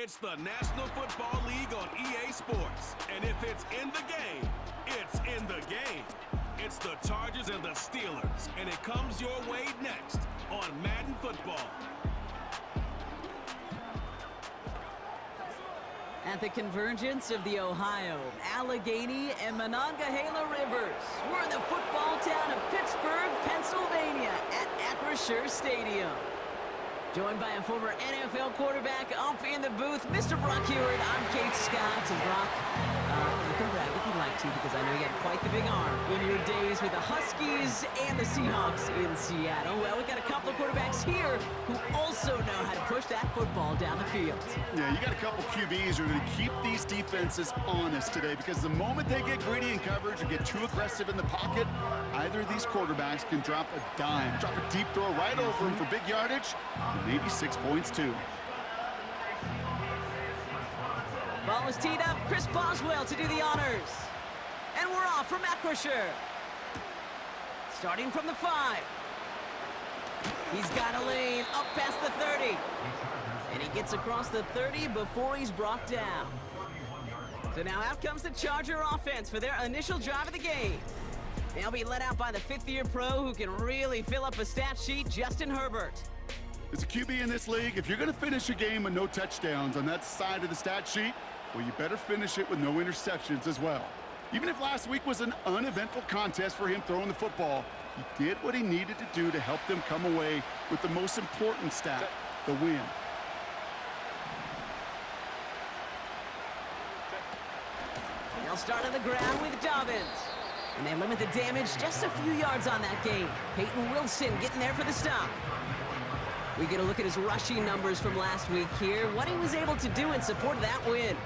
It's the National Football League on EA Sports. And if it's in the game, it's in the game. It's the Chargers and the Steelers. And it comes your way next on Madden Football. At the convergence of the Ohio, Allegheny, and Monongahela Rivers, we're in the football town of Pittsburgh, Pennsylvania, at Acrisure Stadium. Joined by a former NFL quarterback up in the booth, Mr. Brock Hewitt. I'm Kate Scott, and Brock, you can brag if you'd like to, because I know you had quite the big arm in your days with the Huskies and the Seahawks in Seattle. Well, we got a couple of quarterbacks here who also know how to push that football down the field. Yeah, you got a couple QBs who are going to keep these defenses honest today, because the moment they get greedy in coverage or get too aggressive in the pocket, either of these quarterbacks can drop a dime, drop a deep throw right over them for big yardage, and maybe 6 points too. Ball was teed up. Chris Boswell to do the honors. And we're off from Acrisure. Starting from the 5. He's got a lane up past the 30. And he gets across the 30 before he's brought down. So now out comes the Charger offense for their initial drive of the game. They'll be led out by the fifth-year pro who can really fill up a stat sheet, Justin Herbert. As a QB in this league, if you're going to finish a game with no touchdowns on that side of the stat sheet, well, you better finish it with no interceptions as well. Even if last week was an uneventful contest for him throwing the football, he did what he needed to do to help them come away with the most important stat, the win. They'll start on the ground with Dobbins. And they limit the damage just a few yards on that game. Peyton Wilson getting there for the stop. We get a look at his rushing numbers from last week here, what he was able to do in support of that win.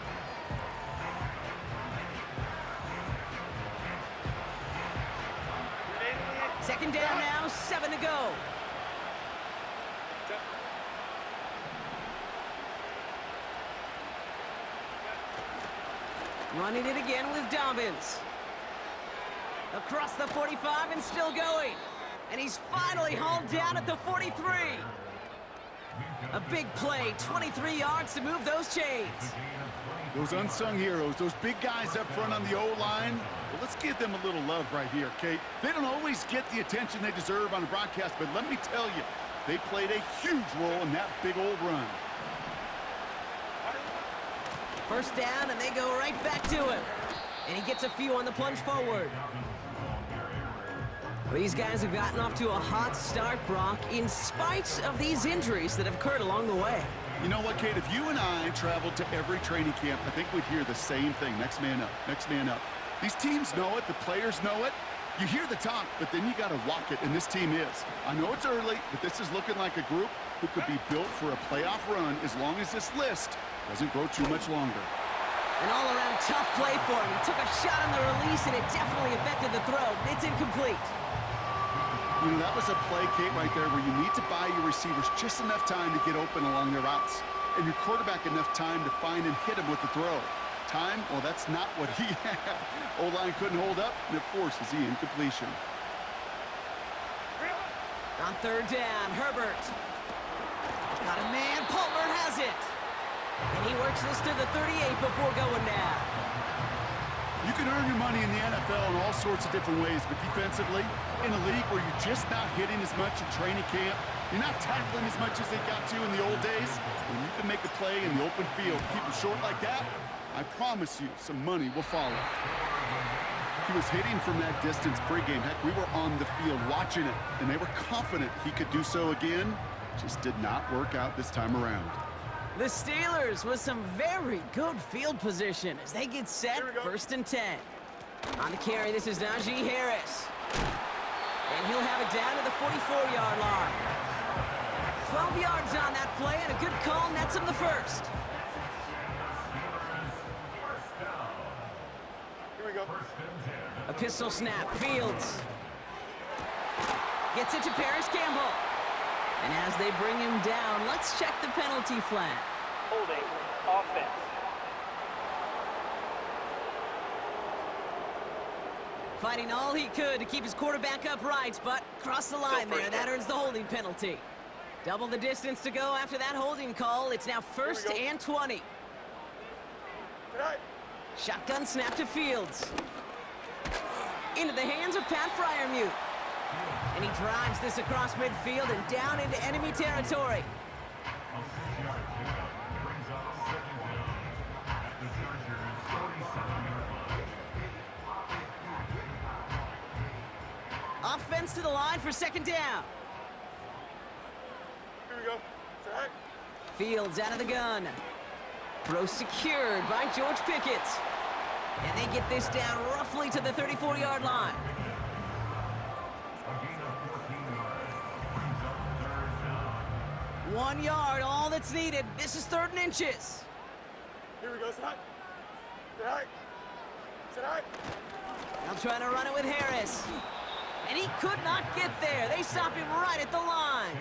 Second down now, 7 to go. Running it again with Dobbins. Across the 45 and still going. And he's finally hauled down at the 43. A big play, 23 yards to move those chains. Those unsung heroes, those big guys up front on the O-line, well, let's give them a little love right here, Kate. They don't always get the attention they deserve on a broadcast, but let me tell you, they played a huge role in that big old run. First down, and they go right back to him. And he gets a few on the plunge forward. These guys have gotten off to a hot start, Brock, in spite of these injuries that have occurred along the way. You know what, Kate? If you and I traveled to every training camp, I think we'd hear the same thing. Next man up, next man up. These teams know it. The players know it. You hear the talk, but then you got to walk it, and this team is. I know it's early, but this is looking like a group who could be built for a playoff run as long as this list doesn't grow too much longer. An all-around tough play for him. He took a shot on the release, and it definitely affected the throw. It's incomplete. You know, that was a play, Kate, right there, where you need to buy your receivers just enough time to get open along their routes, and your quarterback enough time to find and hit him with the throw. Time? Well, that's not what he had. O-line couldn't hold up, and it forces the incompletion. On third down, Herbert. Got a man. Palmer has it. And he works this to the 38 before going down. You can earn your money in the NFL in all sorts of different ways, but defensively, in a league where you're just not hitting as much in training camp, you're not tackling as much as they got to in the old days, when you can make a play in the open field, keep it short like that, I promise you some money will follow. He was hitting from that distance pregame. Heck, we were on the field watching it, and they were confident he could do so again. Just did not work out this time around. The Steelers with some very good field position as they get set, 1st and 10. On the carry, this is Najee Harris. And he'll have it down to the 44-yard line. 12 yards on that play, and a good call nets him the first. Here we go. A pistol snap, Fields. Gets it to Paris Campbell. And as they bring him down, let's check the penalty flag. Holding offense. Fighting all he could to keep his quarterback upright, but crossed the line there. That earns the holding penalty. Double the distance to go after that holding call. It's now 1st and 20. Shotgun snap to Fields. Into the hands of Pat Fryermuth. And he drives this across midfield and down into enemy territory. Offense to the line for 2nd down. Here we go. Set. Fields out of the gun. Throw secured by George Pickett. And they get this down roughly to the 34-yard line. One yard, all that's needed. This is 3rd and inches. Here we go. Set. Set. Set. Now trying to run it with Harris. And he could not get there. They stop him right at the line.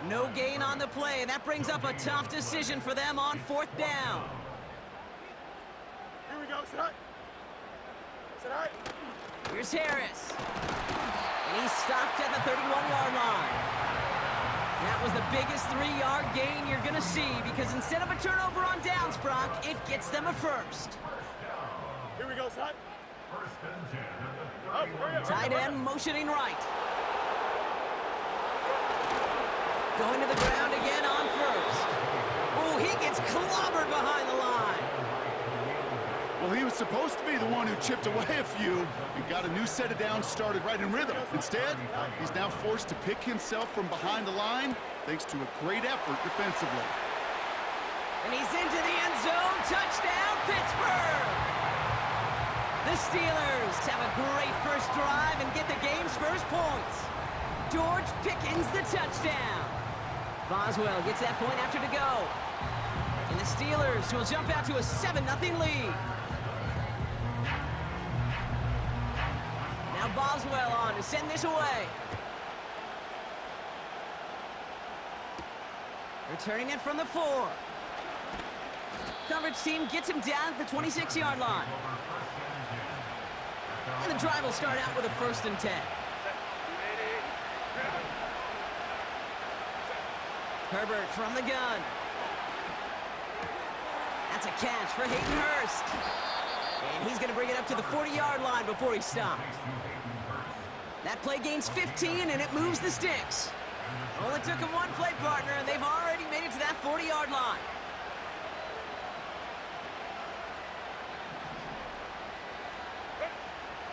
No gain on the play. That brings up a tough decision for them on 4th down. Here we go. Set. Set. Here's Harris. And he's stopped at the 31-yard line. That was the biggest 3-yard gain you're going to see because instead of a turnover on downs, Brock, it gets them a 1st. Here we go. Set. Tight end motioning right. Going to the ground again on 1st. Oh, he gets clobbered behind the line. Well, he was supposed to be the one who chipped away a few and got a new set of downs started right in rhythm. Instead, he's now forced to pick himself from behind the line thanks to a great effort defensively. And he's into the end zone. Touchdown, Pittsburgh! The Steelers have a great first drive and get the game's first points. George Pickens the touchdown. Boswell gets that point after to go. And the Steelers will jump out to a 7-0 lead. Now Boswell on to send this away. Returning it from the 4. Coverage team gets him down at the 26-yard line. And the drive will start out with a 1st and 10. Herbert from the gun. That's a catch for Hayden Hurst. And he's going to bring it up to the 40-yard line before he stopped. That play gains 15, and it moves the sticks. Only took him one play partner, and they've already made it to that 40-yard line.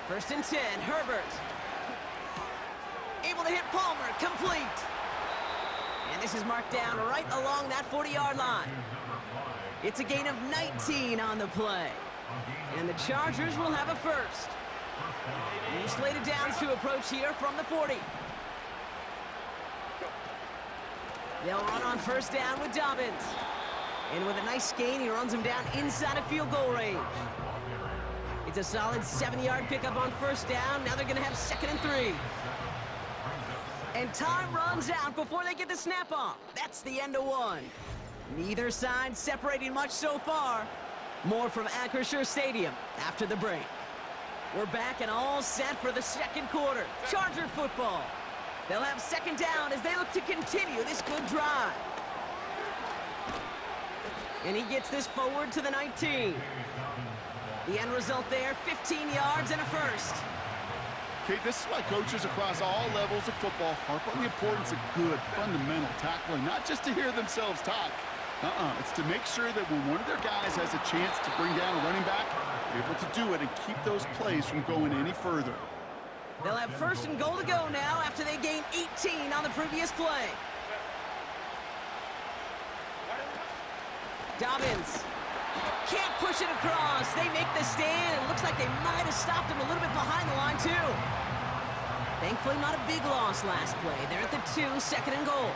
First and 10, Herbert. Able to hit Palmer, complete. And this is marked down right along that 40-yard line. It's a gain of 19 on the play. And the Chargers will have a 1st. New slated downs to approach here from the 40. They'll run on 1st down with Dobbins. And with a nice gain, he runs him down inside of field goal range. It's a solid 7-yard pickup on 1st down. Now they're going to have 2nd and 3. And time runs out before they get the snap off. That's the end of 1. Neither side separating much so far. More from Acrisure Stadium after the break. We're back and all set for the 2nd quarter. Charger football. They'll have 2nd down as they look to continue this good drive. And he gets this forward to the 19. The end result there, 15 yards and a 1st. Okay, this is why coaches across all levels of football harp on the importance of good, fundamental tackling, not just to hear themselves talk. It's to make sure that when one of their guys has a chance to bring down a running back, they're able to do it and keep those plays from going any further. They'll have 1st and goal to go now after they gain 18 on the previous play. Dobbins can't push it across. They make the stand. It looks like they might have stopped him a little bit behind the line, too. Thankfully, not a big loss last play. They're at the 2, 2nd and goal.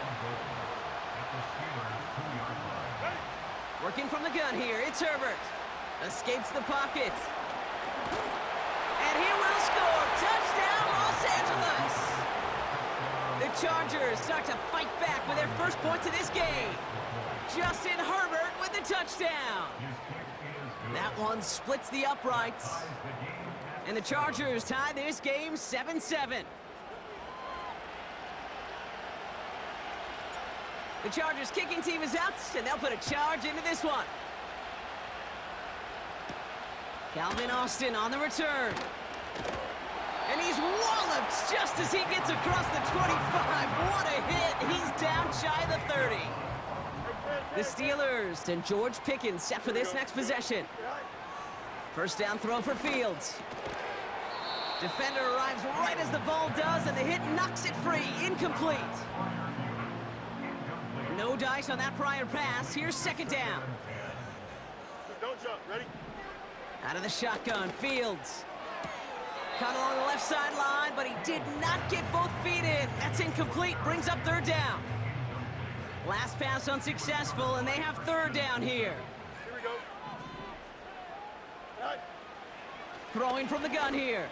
Working from the gun here, it's Herbert. Escapes the pocket. And he will score. Touchdown, Los Angeles. The Chargers start to fight back with their first points of this game. Justin Herbert with the touchdown. That one splits the uprights. And the Chargers tie this game 7-7. The Chargers kicking team is out, and they'll put a charge into this one. Calvin Austin on the return. And he's walloped just as he gets across the 25. What a hit. He's down shy of the 30. The Steelers and George Pickens set for this next possession. First down throw for Fields. Defender arrives right as the ball does, and the hit knocks it free. Incomplete. No dice on that prior pass. Here's second down. Don't jump. Ready? Out of the shotgun, Fields. Caught along the left sideline, but he did not get both feet in. That's incomplete. Brings up third down. Last pass unsuccessful, and they have third down here. Here we go. Right. Throwing from the gun here.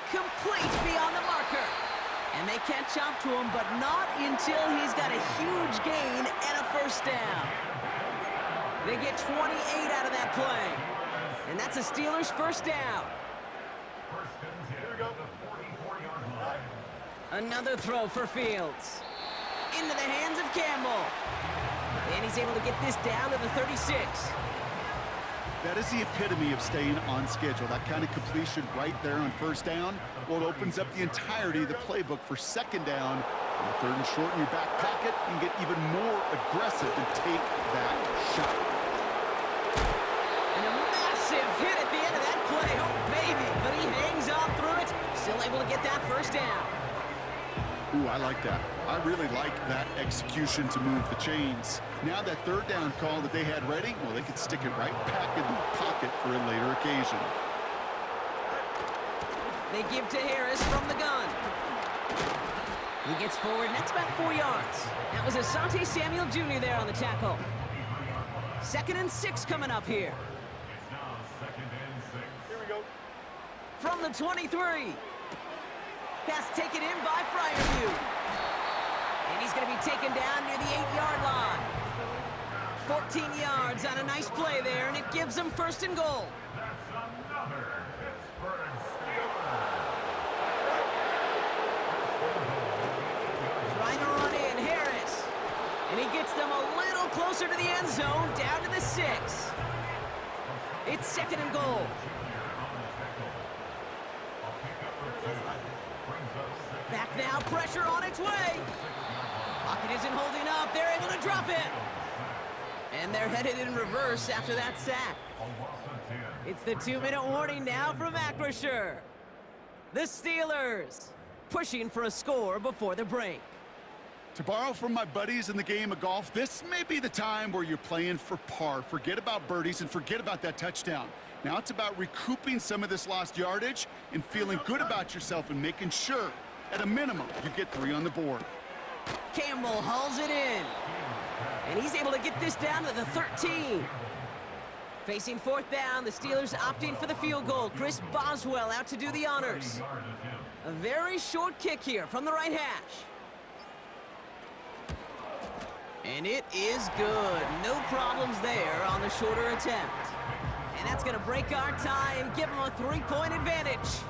Complete beyond the marker. And they can't chop to him, but not until he's got a huge gain and a first down. They get 28 out of that play. And that's a Steelers first down. Here we go. Another throw for Fields. Into the hands of Campbell. And he's able to get this down to the 36. That is the epitome of staying on schedule. That kind of completion right there on first down. Well, it opens up the entirety of the playbook for second down. On the third and short in your back pocket, you can get even more aggressive and take that shot. And a massive hit at the end of that play. Oh, baby. But he hangs on through it. Still able to get that first down. Ooh, I like that. I really like that execution to move the chains. Now that third down call that they had ready, well, they could stick it right back in the pocket for a later occasion. They give to Harris from the gun. He gets forward, and that's about 4 yards. That was Asante Samuel Jr. there on the tackle. 2nd and 6 coming up here. Here we go. From the 23. Pass taken in by Fryerview. And he's going to be taken down near the 8-yard line. 14 yards on a nice play there, and it gives them first and goal. Trying to run in, Harris. And he gets them a little closer to the end zone, down to the 6. It's 2nd and goal. Back now, pressure on its way. Pocket isn't holding up. They're able to drop it. And they're headed in reverse after that sack. It's the 2-minute warning now from Acrisure. The Steelers pushing for a score before the break. To borrow from my buddies in the game of golf, this may be the time where you're playing for par. Forget about birdies and forget about that touchdown. Now it's about recouping some of this lost yardage and feeling good about yourself and making sure, at a minimum, you get 3 on the board. Campbell hauls it in. And he's able to get this down to the 13. Facing 4th down, the Steelers opting for the field goal. Chris Boswell out to do the honors. A very short kick here from the right hash. And it is good. No problems there on the shorter attempt. And that's going to break our tie and give them a 3-point advantage.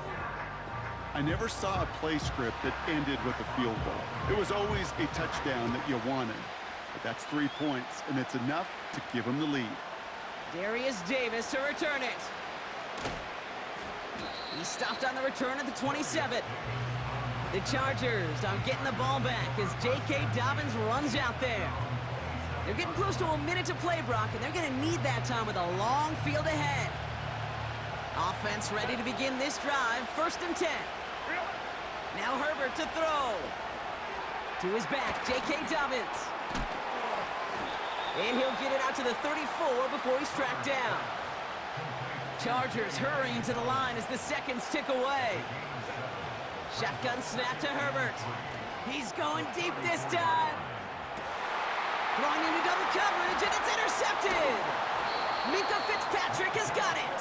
I never saw a play script that ended with a field goal. It was always a touchdown that you wanted. But that's 3 points, and it's enough to give them the lead. Darius Davis to return it. He stopped on the return at the 27. The Chargers are getting the ball back as J.K. Dobbins runs out there. They're getting close to a minute to play, Brock, and they're going to need that time with a long field ahead. Offense ready to begin this drive, 1st and 10. Now Herbert to throw. To his back, J.K. Dobbins. And he'll get it out to the 34 before he's tracked down. Chargers hurrying to the line as the seconds tick away. Shotgun snap to Herbert. He's going deep this time. Throwing into double coverage, and it's intercepted. Minka Fitzpatrick has got it.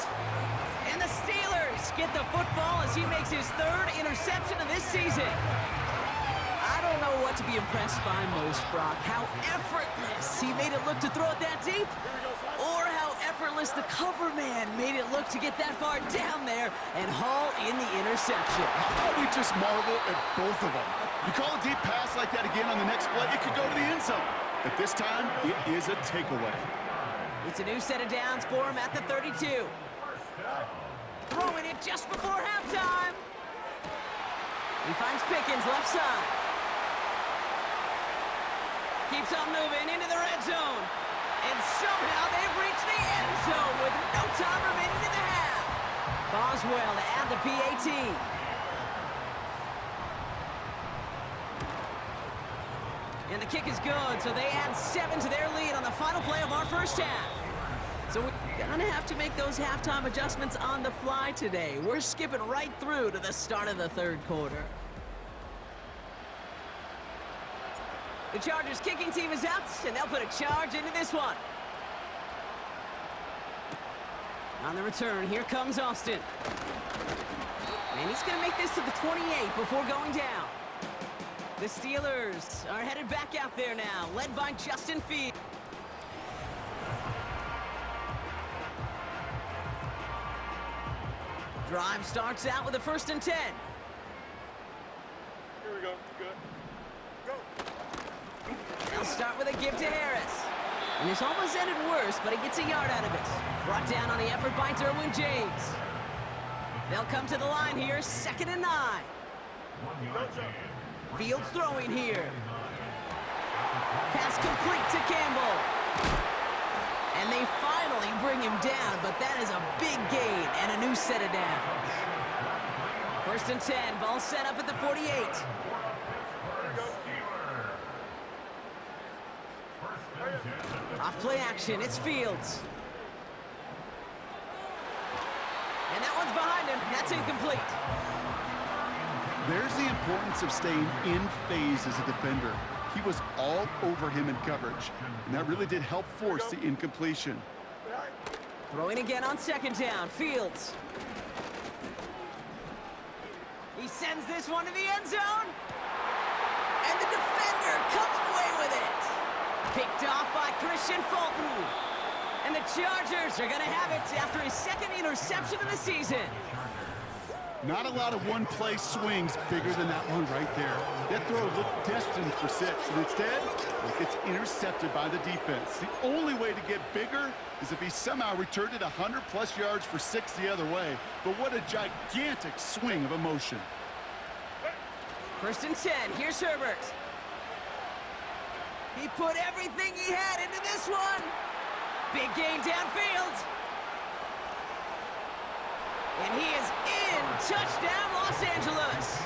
And the Steelers get the football as he makes his 3rd interception of this season. I don't know what to be impressed by most, Brock. How effortless he made it look to throw it that deep, or how effortless the cover man made it look to get that far down there and haul in the interception. How about we just marvel at both of them? You call a deep pass like that again on the next play, it could go to the end zone. But this time, it is a takeaway. It's a new set of downs for him at the 32. Throwing it just before halftime. He finds Pickens left side. Keeps on moving into the red zone. And somehow they've reached the end zone with no time remaining in the half. Boswell to add the PAT. And the kick is good, so they add 7 to their lead on the final play of our first half. So we're gonna have to make those halftime adjustments on the fly today. We're skipping right through to the start of the third quarter. The Chargers kicking team is out, and they'll put a charge into this one. On the return, here comes Austin. And he's gonna make this to the 28 before going down. The Steelers are headed back out there now, led by Justin Fields. Drive starts out with a 1st and 10. Here we go. Good. Go. They'll start with a give to Harris. And this almost ended worse, but he gets a yard out of it. Brought down on the effort by Derwin James. They'll come to the line here, 2nd and 9. Don't jump. Fields throwing here. Pass complete to Campbell. And they finally bring him down, but that is a big gain and a new set of downs. 1st and 10, ball set up at the 48. Off play action, it's Fields. And that one's behind him, that's incomplete. There's the importance of staying in phase as a defender. He was all over him in coverage, and that really did help force the incompletion. Throwing again on 2nd down, Fields. He sends this one to the end zone. And the defender comes away with it. Picked off by Christian Fulton. And the Chargers are going to have it after his 2nd interception of the season. Not a lot of one-play swings bigger than that one right there. That throw looked destined for 6, and instead, it gets intercepted by the defense. The only way to get bigger is if he somehow returned it 100-plus yards for 6 the other way. But what a gigantic swing of emotion. 1st and 10, here's Herbert. He put everything he had into this one. Big gain downfield. And he is in. Touchdown, Los Angeles.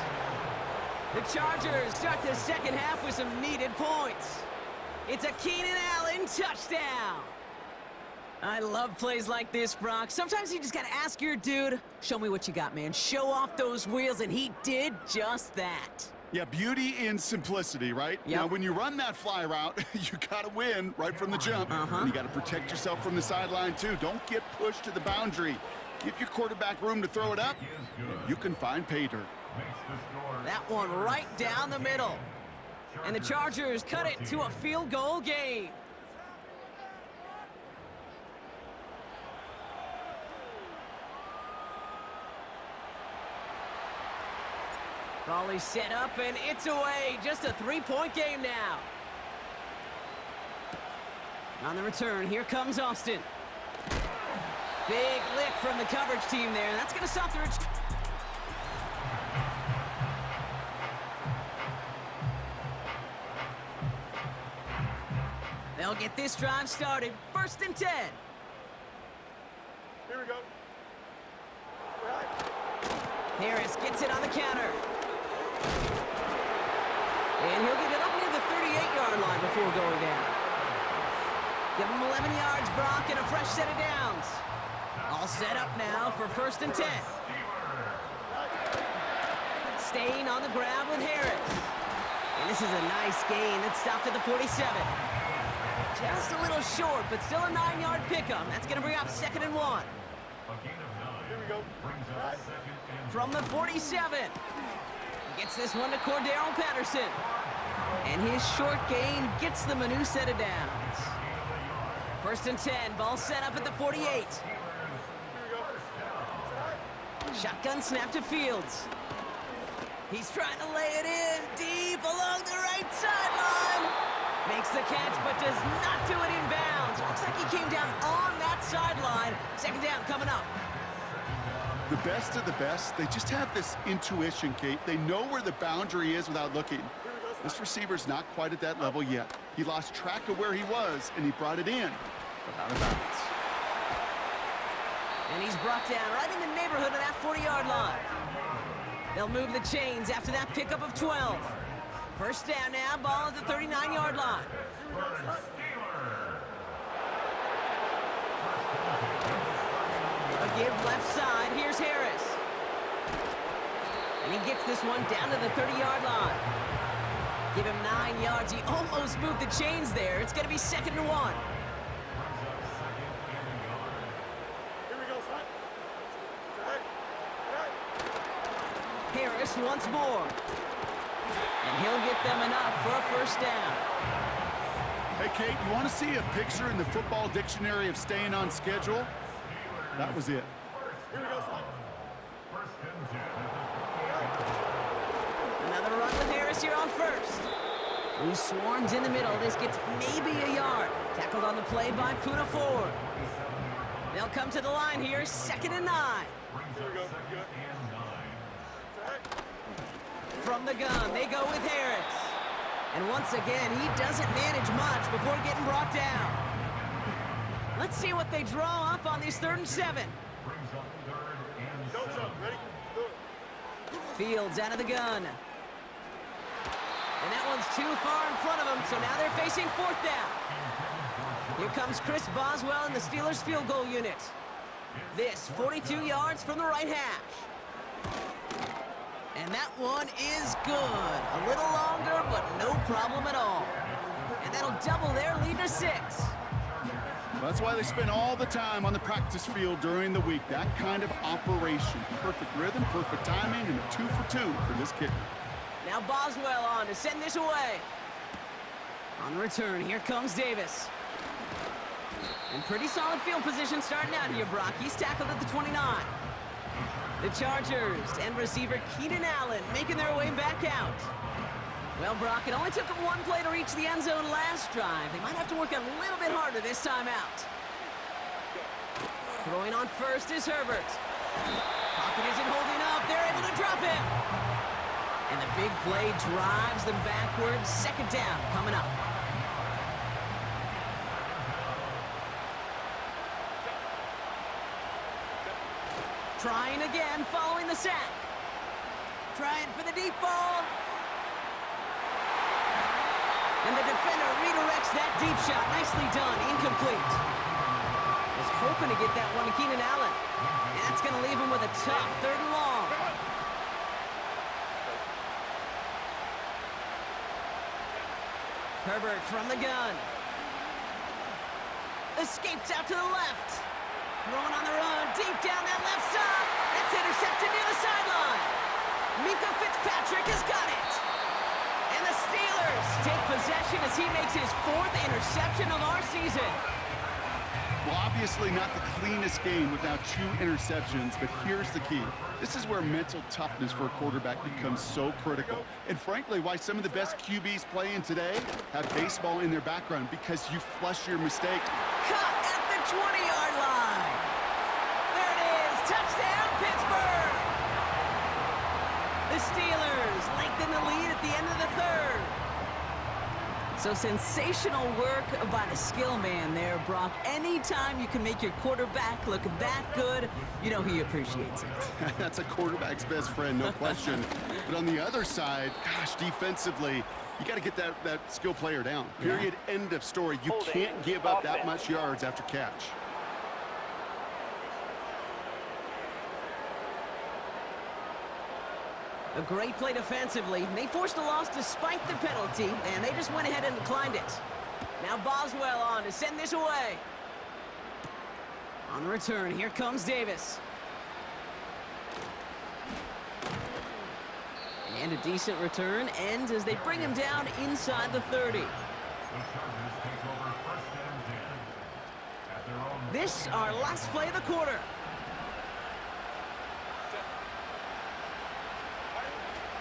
The Chargers start the 2nd half with some needed points. It's a Keenan Allen touchdown. I love plays like this, Brock. Sometimes you just got to ask your dude, show me what you got, man. Show off those wheels, and he did just that. Yeah, beauty in simplicity, right? Yep. Now, when you run that fly route, you got to win right from the jump. And you got to protect yourself from the sideline, too. Don't get pushed to the boundary. Give your quarterback room to throw it up, and you can find pay dirt. That one right down the middle. And the Chargers cut it to a field goal game. Ball set up, and it's away. Just a 3-point game now. On the return, here comes Austin. Big lick from the coverage team there. That's going to stop the return. They'll get this drive started. 1st and 10. Here we go. Harris gets it on the counter. And he'll get it up near the 38-yard line before going down. Give him 11 yards, Brock, and a fresh set of downs. All set up now for 1st and 10. Staying on the ground with Harris. And this is a nice gain that stopped at the 47. Just a little short, but still a 9-yard pickup. That's going to bring up 2nd and 1. Here we go. From the 47. Gets this one to Cordero Patterson. And his short gain gets them a new set of downs. 1st and 10, ball set up at the 48. Shotgun snap to Fields. He's trying to lay it in deep. sideline. Makes the catch, but does not do it in bounds. Looks like he came down on that sideline. Second down coming up. The best of the best, they just have this intuition, Kate. They know where the boundary is without looking. This receiver's not quite at that level yet. He lost track of where he was, and he brought it in, but out of bounds. And he's brought down right in the neighborhood of that 40-yard line. They'll move the chains after that pickup of 12. First down now, ball at the 39-yard line. A give left side, here's Harris. And he gets this one down to the 30-yard line. Give him 9 yards. He almost moved the chains there. It's going to be 2nd and 1. Here we go, son. Harris once more. And he'll get them enough for a first down. Hey, Kate, you want to see a picture in the football dictionary of staying on schedule? That was it. Here we go, son. Another run with Harris here on first. He swarms in the middle. This gets maybe a yard. Tackled on the play by Puna Ford. They'll come to the line here, 2nd and 9. Here we go. Good. From the gun, they go with Harris. And once again, he doesn't manage much before getting brought down. Let's see what they draw up on these 3rd and 7. Go, son. Ready? Do it. Fields out of the gun. And that one's too far in front of him, so now they're facing 4th down. Here comes Chris Boswell in the Steelers field goal unit. This 42 yards from the right hash. And that one is good. A little longer, but no problem at all. And that'll double their lead to 6. That's why they spend all the time on the practice field during the week. That kind of operation. Perfect rhythm, perfect timing, and a 2 for 2 for this kicker. Now Boswell on to send this away. On the return, here comes Davis. And pretty solid field position starting out here, Brock. He's tackled at the 29. The Chargers and receiver Keenan Allen making their way back out. Well, Brock, it only took them 1 play to reach the end zone last drive. They might have to work a little bit harder this time out. Throwing on first is Herbert. Pocket isn't holding up. They're able to drop him. And the big play drives them backwards. 2nd down coming up. Trying again, following the sack. Trying for the deep ball. And the defender redirects that deep shot. Nicely done, incomplete. Was hoping to get that one to Keenan Allen. And that's going to leave him with a tough 3rd and long. Herbert from the gun. Escapes out to the left. Throwing on the run, deep down that left side. It's intercepted near the sideline. Minka Fitzpatrick has got it. And the Steelers take possession as he makes his 4th interception of our season. Well, obviously not the cleanest game with now 2 interceptions, but here's the key. This is where mental toughness for a quarterback becomes so critical. And frankly, why some of the best QBs playing today have baseball in their background, because you flush your mistake. Cut at the 20-yard line. There it is. Touchdown, Pittsburgh. The Steelers lengthen the lead at the end of the 3rd. So sensational work by the skill man there, Brock. Anytime you can make your quarterback look that good, you know he appreciates it. That's a quarterback's best friend, no question. But on the other side, gosh, defensively, you got to get that skill player down. Period, end of story. You can't give up that much yards after catch. A great play defensively. They forced a loss despite the penalty, and they just went ahead and declined it. Now Boswell on to send this away. On the return, here comes Davis. And a decent return ends as they bring him down inside the 30. This our last play of the quarter.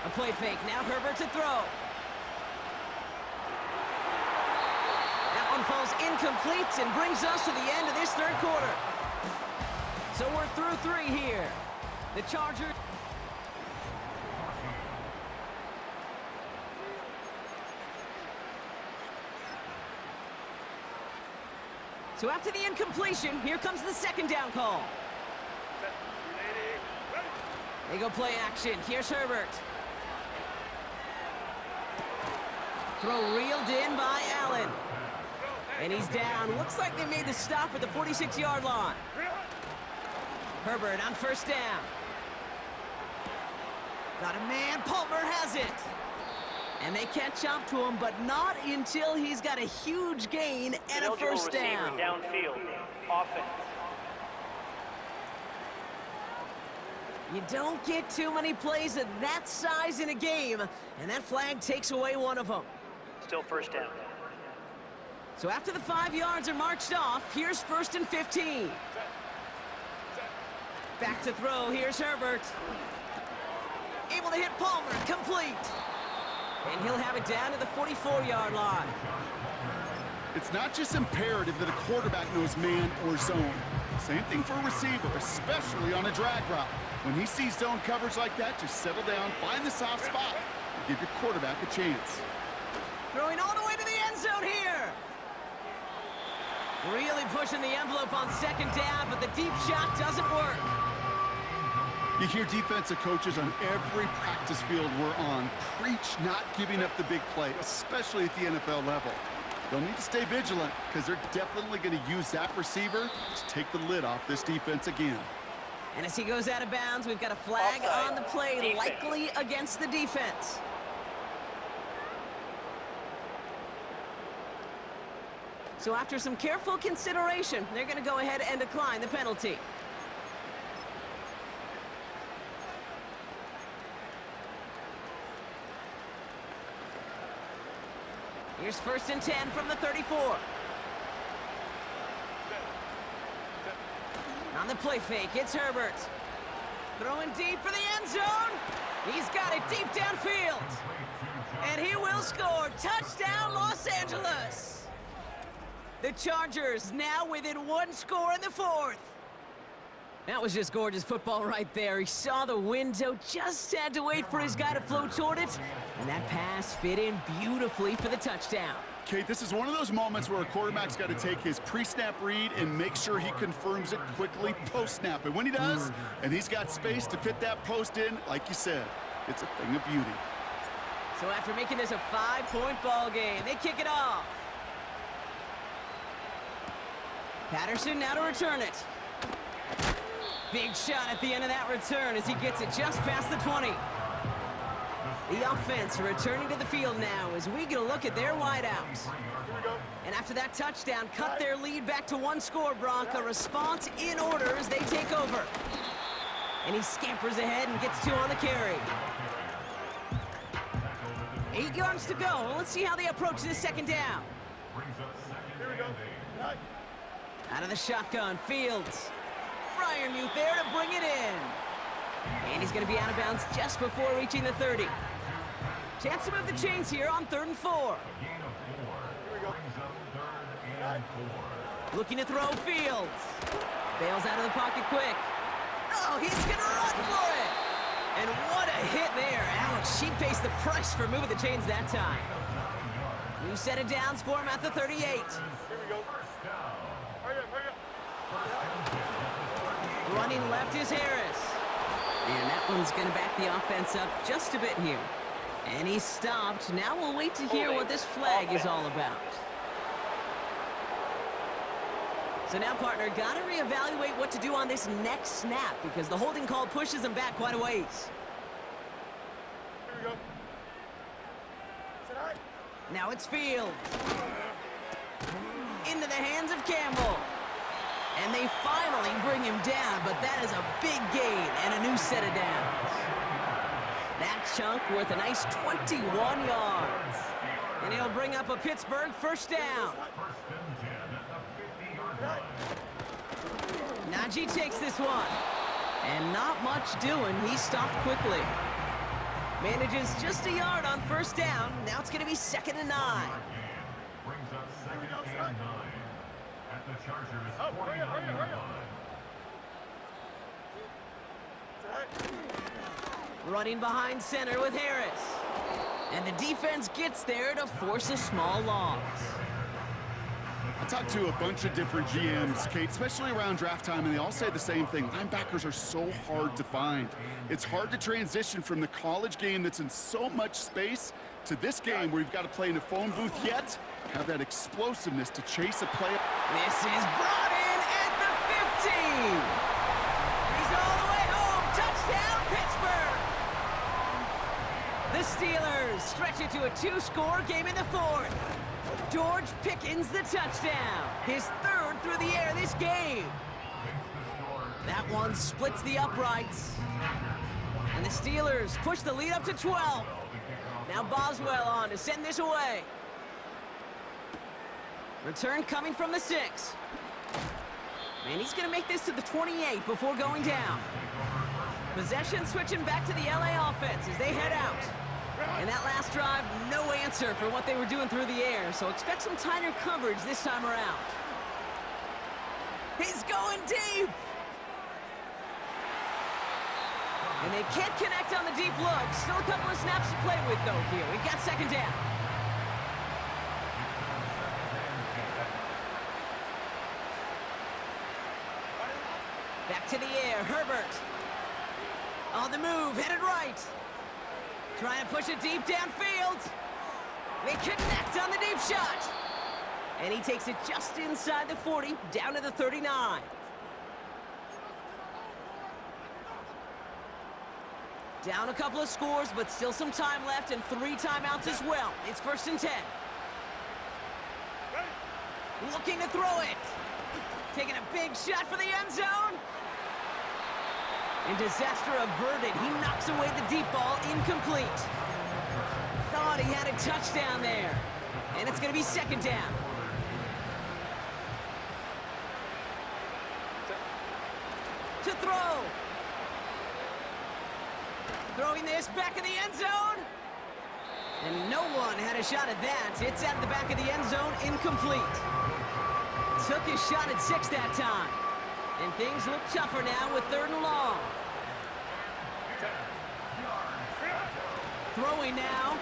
A play fake. Now Herbert to throw. incomplete and brings us to the end of this third quarter. So we're through 3 here. The Chargers... So after the incompletion, here comes the second down call. They go play action. Here's Herbert. Throw reeled in by Allen. And he's down. Looks like they made the stop at the 46-yard line. Herbert on first down. Got a man. Palmer has it. And they catch up to him, but not until he's got a huge gain and a first down. Downfield. Offense. You don't get too many plays of that size in a game, and that flag takes away one of them. Still first down. So after the 5 yards are marched off, here's 1st and 15. Back to throw, here's Herbert. Able to hit Palmer, complete. And he'll have it down to the 44-yard line. It's not just imperative that a quarterback knows man or zone. Same thing for a receiver, especially on a drag route. When he sees zone coverage like that, just settle down, find the soft spot, and give your quarterback a chance. Throwing all the way to the end zone here. Really pushing the envelope on second down, but the deep shot doesn't work. You hear defensive coaches on every practice field we're on preach not giving up the big play, especially at the NFL level. They'll need to stay vigilant because they're definitely going to use that receiver to take the lid off this defense again. And as he goes out of bounds, we've got a flag Offside. on the play, Defense. likely against the defense. So after some careful consideration, they're going to go ahead and decline the penalty. Here's 1st and 10 from the 34. On the play fake, it's Herbert. Throwing deep for the end zone. He's got it deep downfield. And he will score. Touchdown, Los Angeles. The Chargers now within 1 score in the 4th. That was just gorgeous football right there. He saw the window, just had to wait for his guy to flow toward it. And that pass fit in beautifully for the touchdown. Kate, this is one of those moments where a quarterback's got to take his pre-snap read and make sure he confirms it quickly post-snap. And when he does, and he's got space to fit that post in, like you said, it's a thing of beauty. So after making this a 5-point ball game, they kick it off. Patterson now to return it. Big shot at the end of that return as he gets it just past the 20. The offense returning to the field now as we get a look at their wideouts. And after that touchdown, cut their lead back to 1 score, Brock. A response in order as they take over. And he scampers ahead and gets 2 on the carry. 8 yards to go. Let's see how they approach this second down. Here we go. Out of the shotgun, Fields. Fryermuth there to bring it in. And he's going to be out of bounds just before reaching the 30. Chance to move the chains here on 3rd and 4. Looking to throw, Fields. Bails out of the pocket quick. Oh, he's going to run for it. And what a hit there. Alex, she pays the price for moving the chains that time. New set of downs for him at the 38. Here we go. Hurry up, hurry up. Running left is Harris. And that one's going to back the offense up just a bit here. And he's stopped. Now we'll wait to hear what this flag is all about. So now, partner, got to reevaluate what to do on this next snap because the holding call pushes him back quite a ways. Here we go. Sit high. Now it's Fields. Into the hands of Campbell. And they finally bring him down, but that is a big gain and a new set of downs. That chunk worth a nice 21 yards. And he'll bring up a Pittsburgh first down. Najee takes this one. And not much doing. He stopped quickly. Manages just a yard on first down. Now it's going to be 2nd and 9. At the Chargers' Oh, hurry up, hurry up, hurry up. Running behind center with Harris. And the defense gets there to force a small loss. I talked to a bunch of different GMs, Kate, especially around draft time, and they all say the same thing. Linebackers are so hard to find. It's hard to transition from the college game that's in so much space to this game where you've got to play in a phone booth, yet have that explosiveness to chase a play. This is brought in at the 15. He's all the way home. Touchdown, Pittsburgh. The Steelers stretch it to a 2-score game in the fourth. George Pickens the touchdown. His third through the air this game. That one splits the uprights. And the Steelers push the lead up to 12. Now Boswell on to send this away. Return coming from the 6. And he's going to make this to the 28 before going down. Possession switching back to the LA offense as they head out. And that last drive, no answer for what they were doing through the air, so expect some tighter coverage this time around. He's going deep! And they can't connect on the deep look. Still a couple of snaps to play with, though, here. We've got second down. Back to the air, Herbert. On the move, headed right. Trying to push it deep downfield. They connect on the deep shot. And he takes it just inside the 40, down to the 39. Down a couple of scores, but still some time left and 3 timeouts as well. It's 1st and 10. Looking to throw it. Taking a big shot for the end zone. And disaster averted. He knocks away the deep ball, incomplete. Thought he had a touchdown there. And it's going to be second down. To throw. Throwing this back in the end zone. And no one had a shot at that. It's out of the back of the end zone, incomplete. Took his shot at 6 that time. And things look tougher now with 3rd and long. Throwing now.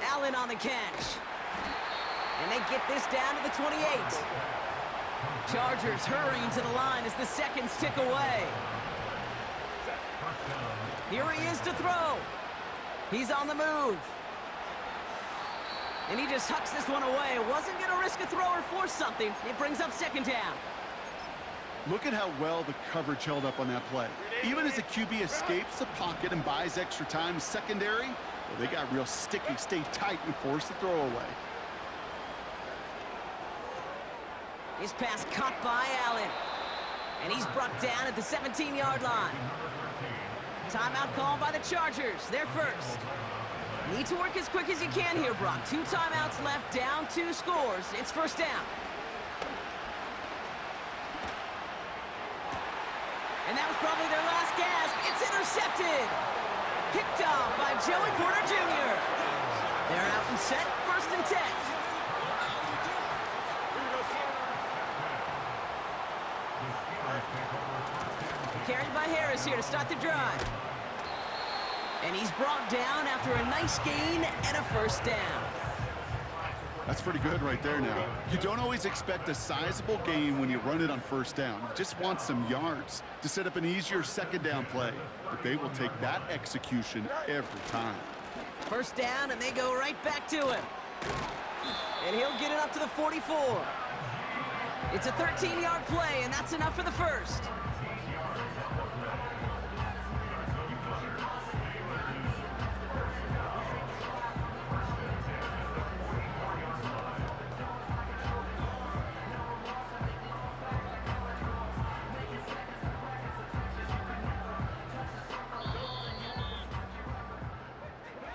Allen on the catch. And they get this down to the 28. Chargers hurrying to the line as the seconds tick away. Here he is to throw. He's on the move. And he just hucks this one away. Wasn't going to risk a throw or force something. It brings up second down. Look at how well the coverage held up on that play. Even as the QB escapes the pocket and buys extra time secondary, well, they got real sticky, stay tight, and force the throw away. His pass caught by Allen. And he's brought down at the 17-yard line. Timeout called by the Chargers. They're first. Need to work as quick as you can here, Brock. 2 timeouts left, down 2 scores. It's 1st down. And that was probably their last gasp. It's intercepted. Picked off by Joey Porter Jr. They're out and set, 1st and 10. Carried by Harris here to start the drive. And he's brought down after a nice gain and a 1st down. That's pretty good right there now. You don't always expect a sizable gain when you run it on 1st down. You just want some yards to set up an easier 2nd down play. But they will take that execution every time. 1st down, and they go right back to him. And he'll get it up to the 44. It's a 13-yard play, and that's enough for the 1st.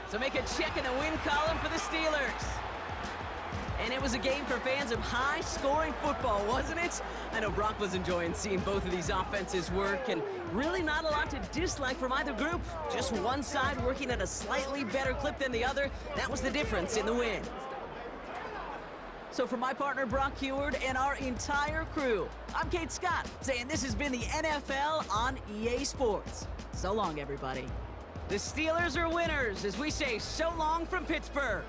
So make a check in the win column for the Steelers. And it was a game for fans of high-scoring football, wasn't it? I know Brock was enjoying seeing both of these offenses work, and really not a lot to dislike from either group. Just one side working at a slightly better clip than the other. That was the difference in the win. So for my partner Brock Heward and our entire crew, I'm Kate Scott, saying this has been the NFL on EA Sports. So long, everybody. The Steelers are winners as we say so long from Pittsburgh.